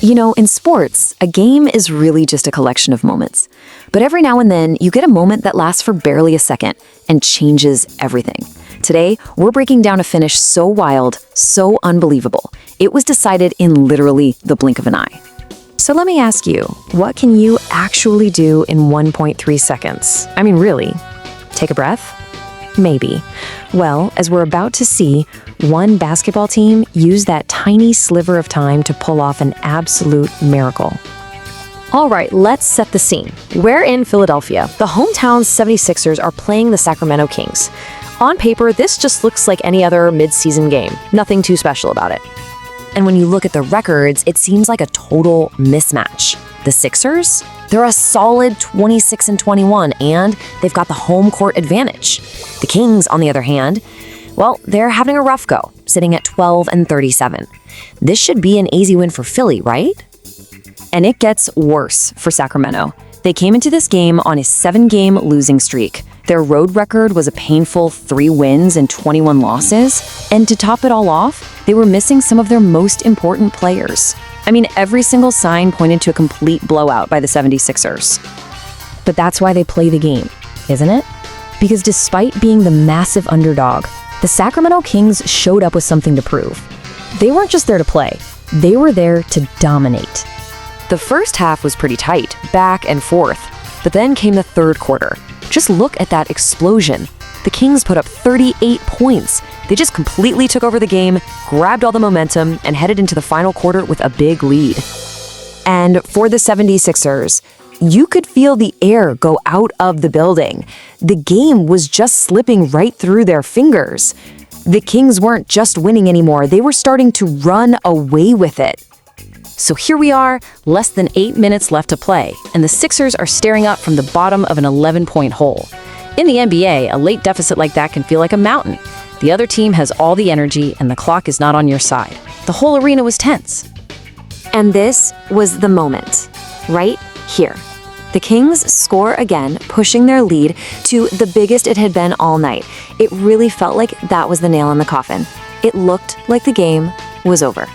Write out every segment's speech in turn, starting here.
You know, in sports, a game is really just a collection of moments. But every now and then, you get a moment that lasts for barely a second and changes everything. Today, we're breaking down a finish so wild, so unbelievable. It was decided in literally the blink of an eye. So let me ask you, what can you actually do in 1.3 seconds? I mean, really? Take a breath? Maybe. Well, as we're about to see, one basketball team used that tiny sliver of time to pull off an absolute miracle. All right, let's set the scene. We're in Philadelphia. The hometown 76ers are playing the Sacramento Kings. On paper, this just looks like any other mid-season game. Nothing too special about it. And when you look at the records, it seems like a total mismatch. The Sixers? They're a solid 26-21, and they've got the home court advantage. The Kings, on the other hand, well, they're having a rough go, sitting at 12-37. This should be an easy win for Philly, right? And it gets worse for Sacramento. They came into this game on a 7-game losing streak. Their road record was a painful 3 wins and 21 losses. And to top it all off, they were missing some of their most important players. I mean, every single sign pointed to a complete blowout by the 76ers. But that's why they play the game, isn't it? Because despite being the massive underdog, the Sacramento Kings showed up with something to prove. They weren't just there to play, they were there to dominate. The first half was pretty tight, back and forth, but then came the third quarter. Just look at that explosion. The Kings put up 38 points. They just completely took over the game, grabbed all the momentum, and headed into the final quarter with a big lead. And for the 76ers, you could feel the air go out of the building. The game was just slipping right through their fingers. The Kings weren't just winning anymore, they were starting to run away with it. So here we are, less than 8 minutes left to play, and the Sixers are staring up from the bottom of an 11-point hole. In the NBA, a late deficit like that can feel like a mountain. The other team has all the energy, and the clock is not on your side. The whole arena was tense. And this was the moment, right here. The Kings score again, pushing their lead to the biggest it had been all night. It really felt like that was the nail in the coffin. It looked like the game was over.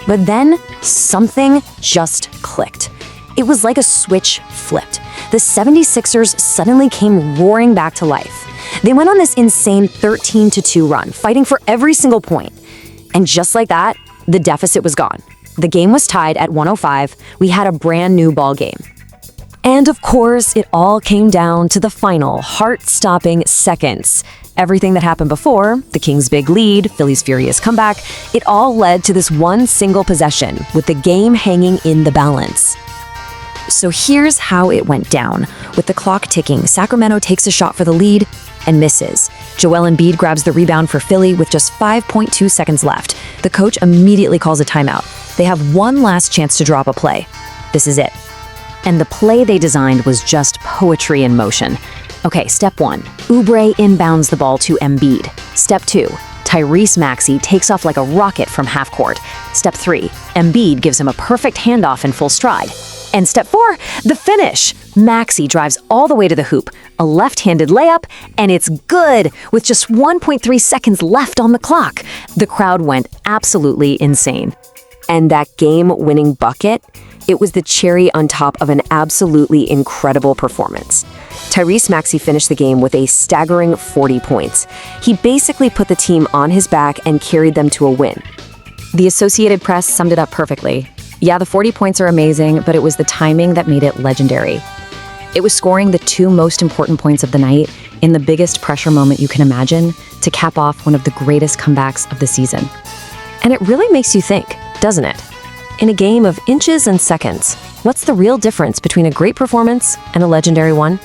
But then something just clicked. It was like a switch flipped. The 76ers suddenly came roaring back to life. They went on this insane 13-2 run, fighting for every single point. And just like that, the deficit was gone. The game was tied at 105. We had a brand new ball game. And of course, it all came down to the final, heart-stopping seconds. Everything that happened before, the Kings' big lead, Philly's furious comeback, it all led to this one single possession, with the game hanging in the balance. So here's how it went down. With the clock ticking, Sacramento takes a shot for the lead and misses. Joel Embiid grabs the rebound for Philly with just 5.2 seconds left. The coach immediately calls a timeout. They have one last chance to drop a play. This is it. And the play they designed was just poetry in motion. Okay, step 1, Oubre inbounds the ball to Embiid. Step 2, Tyrese Maxey takes off like a rocket from half court. Step 3, Embiid gives him a perfect handoff in full stride. And step 4, the finish. Maxey drives all the way to the hoop, a left-handed layup, and it's good with just 1.3 seconds left on the clock. The crowd went absolutely insane. And that game-winning bucket, it was the cherry on top of an absolutely incredible performance. Tyrese Maxey finished the game with a staggering 40 points. He basically put the team on his back and carried them to a win. The Associated Press summed it up perfectly. Yeah, the 40 points are amazing, but it was the timing that made it legendary. It was scoring the 2 most important points of the night in the biggest pressure moment you can imagine to cap off one of the greatest comebacks of the season. And it really makes you think, doesn't it? In a game of inches and seconds, what's the real difference between a great performance and a legendary one?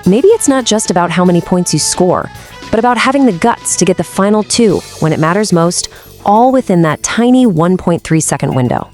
Maybe it's not just about how many points you score, but about having the guts to get the final 2 when it matters most, all within that tiny 1.3 second window.